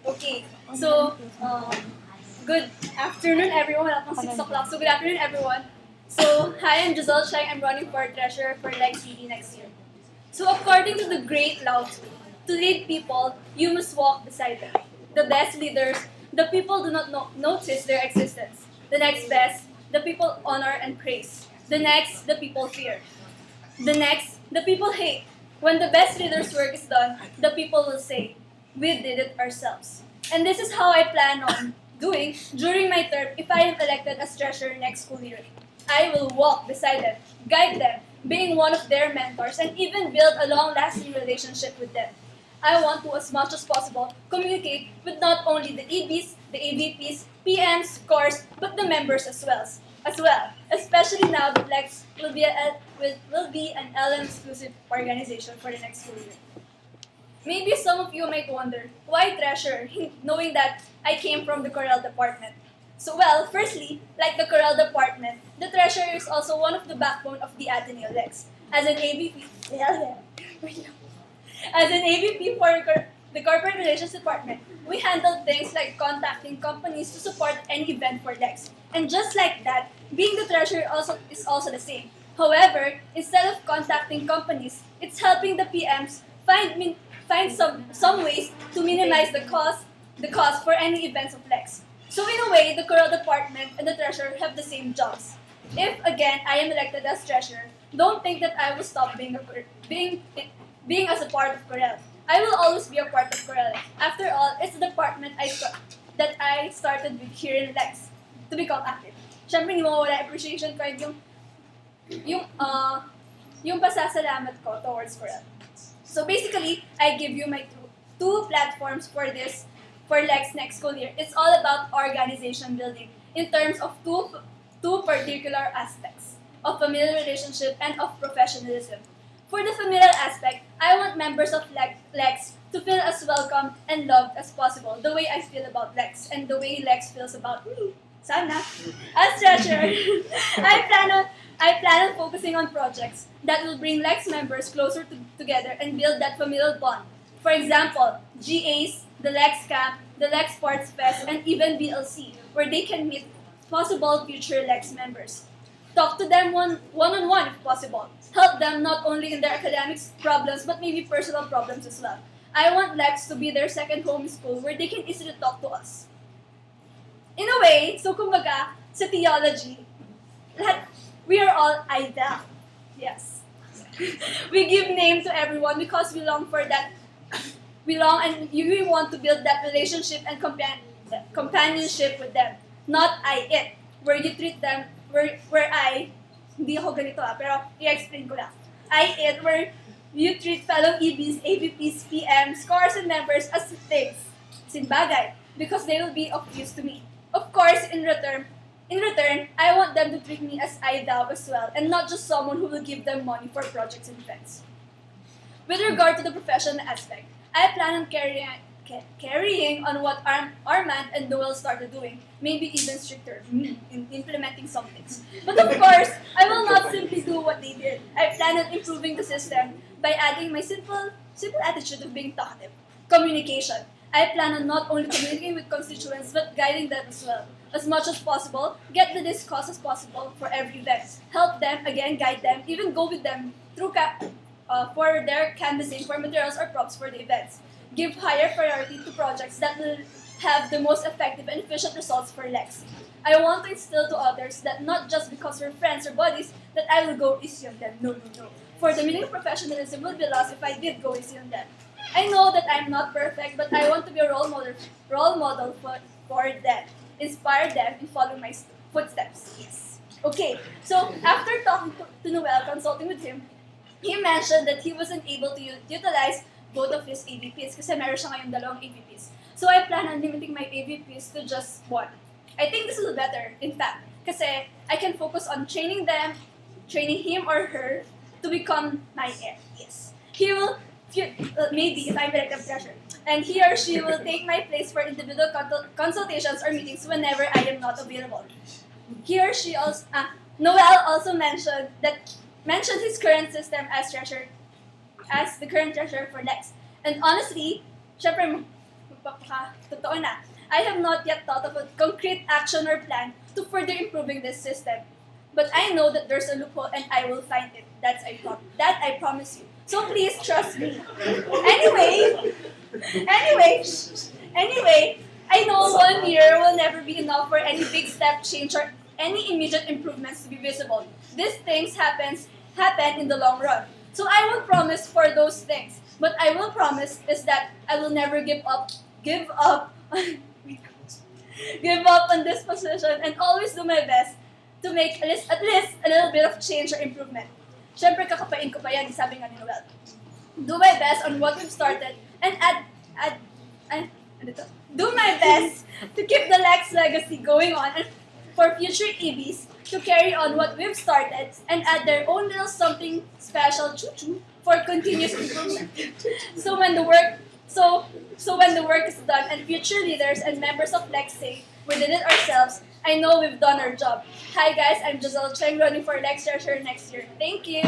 Okay, so good afternoon everyone. Wala pang 6 o'clock. So good afternoon everyone. So hi, I'm Giselle Chang. I'm running for treasurer for Lex CD next year. So according to the great Lao Tzu, to lead people, you must walk beside them. The best leaders, the people do not notice their existence. The next best, the people honor and praise. The next, the people fear. The next, the people hate. When the best leader's work is done, the people will say, we did it ourselves. And this is how I plan on doing during my term if I am elected as treasurer next school year. I will walk beside them, guide them, being one of their mentors, and even build a long-lasting relationship with them. I want to, as much as possible, communicate with not only the EBs, the AVPs, PMs, cores, but the members as well. Especially now that Lex will be an LM exclusive organization for the next school year. Maybe some of you might wonder, why treasurer, knowing that I came from the Corel department? So well, firstly, like the Corel department, the treasurer is also one of the backbone of the Ateneo Lex. As an AVP, as an AVP for the Corporate Relations Department, we handle things like contacting companies to support any event for Lex. And just like that, being the treasurer is also the same. However, instead of contacting companies, it's helping the PMs find some ways to minimize the cost for any events of Lex. So in a way, the Corel department and the treasurer have the same jobs. If again I am elected as treasurer, don't think that I will stop being as a part of Corel. I will always be a part of Corel. After all, it's the department that I started with here in Lex to become active. Siyempre, hindi mawawala appreciation ko yung pasasalamat ko towards Corel. So basically, I give you my two platforms for Lex next school year. It's all about organization building in terms of two particular aspects of familial relationship and of professionalism. For the familial aspect, I want members of Lex to feel as welcome and loved as possible, the way I feel about Lex and the way Lex feels about me. Sana. As treasurer, I plan on focusing on projects that will bring Lex members closer together and build that familial bond. For example, GAs, the Lex Camp, the Lex Sports Fest, and even BLC, where they can meet possible future Lex members. Talk to them one-on-one if possible. Help them not only in their academics problems but maybe personal problems as well. I want Lex to be their second home school where they can easily talk to us. In a way, so kumbaga, sa theology, we are all Aida. Yes. We give name to everyone because we long for that. We long and we want to build that relationship and companionship with them. Not I-it, where you treat them, where I, hindi ako ganito pero i-explain ko lang. I-it, where you treat fellow EBs, AVPs, PMs, scores, and members as things, sinbagay, because they will be of use to me. Of course, in return, I want them to treat me as I thou as well, and not just someone who will give them money for projects and events. With regard to the professional aspect, I plan on carrying on what Armand and Noel started doing, maybe even stricter, in implementing some things. But of course, I will not simply do what they did. I plan on improving the system by adding my simple attitude of being talkative. Communication. I plan on not only communicating with constituents but guiding them as well. As much as possible, get the discourse as possible for every event. Help them, again, guide them, even go with them through for their canvassing for materials or props for the events. Give higher priority to projects that will have the most effective and efficient results for Lex. I want to instill to others that not just because we're friends or buddies that I will go easy on them. No, no, no. For the meaning of professionalism will be lost if I did go easy on them. I know that I'm not perfect, but I want to be a role model for them. Inspire them and follow my footsteps. Yes. Okay, so after talking to Noel, consulting with him, he mentioned that he wasn't able to utilize both of his AVPs kasi meron siya ngayong dalawang AVPs. So I plan on limiting my AVPs to just one. I think this is better, in fact, kasi I can focus on training him or her to become my heir. Yes. He will, maybe if I'm elected treasurer, and he or she will take my place for individual consultations or meetings whenever I am not available. He or she also, Noel also mentioned his current system as the current treasurer for Lex. And honestly, syempre, totoo na. I have not yet thought of a concrete action or plan to further improving this system. But I know that there's a loophole and I will find it. That I promise you. So please trust me. Anyway, I know 1 year will never be enough for any big step change or any immediate improvements to be visible. These things happen in the long run. So I will promise for those things. But I will promise is that I will never give up give up on this position and always do my best to make at least a little bit of change or improvement. Siyempre, kakapain ko pa yan, sabi nga ni Noel. Do my best on what we've started and do my best to keep the Lex legacy going on and for future EBs to carry on what we've started and add their own little something special for continuous improvement. So when the work is done and future leaders and members of Lex say we did it ourselves, I know we've done our job. Hi guys, I'm Giselle Cheng running for Lex Treasurer next year. Thank you!